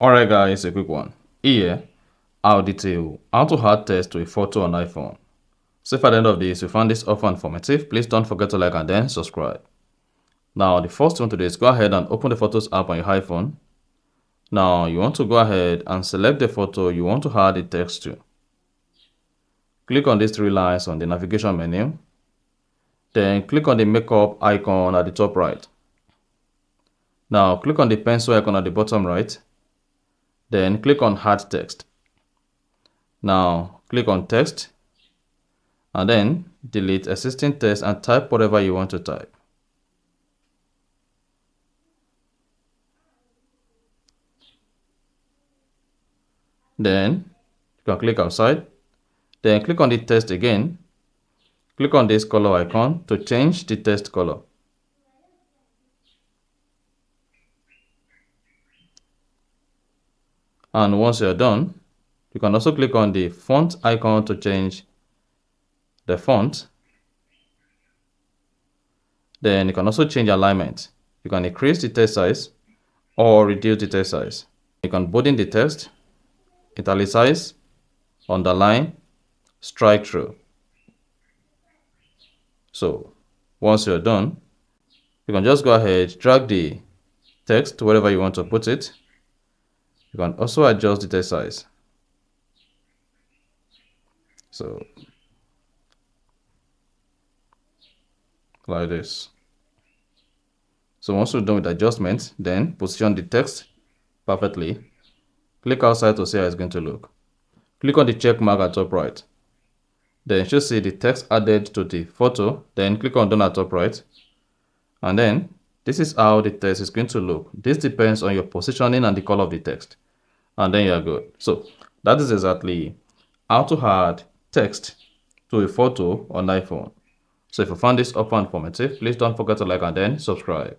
Alright guys, a quick one. Here, I'll detail how to add text to a photo on iPhone. So if at the end of this you found this offer informative, please don't forget to like and then subscribe. Now the first thing to do is go ahead and open the Photos app on your iPhone. Now you want to go ahead and select the photo you want to add the text to. Click on these three lines on the navigation menu. Then click on the makeup icon at the top right. Now click on the pencil icon at the bottom right. Then click on Add Text. Now click on Text and then delete existing text and type whatever you want to type. Then you can click outside. Then click on the text again. Click on this color icon to change the text color. And once you're done, you can also click on the font icon to change the font. Then you can also change alignment. You can increase the text size or reduce the text size. You can bold the text, italicize, underline, strike through. So once you're done, you can just go ahead, drag the text to wherever you want to put it. You can also adjust the text size. So like this. So once you're done with adjustments, then position the text perfectly. Click outside to see how it's going to look. Click on the check mark at top right. Then you should see the text added to the photo. Then click on done at top right. And then this is how the text is going to look. This depends on your positioning and the color of the text. And then you're good. So that is exactly how to add text to a photo on iPhone. So if you found this offer informative, please don't forget to like and then subscribe.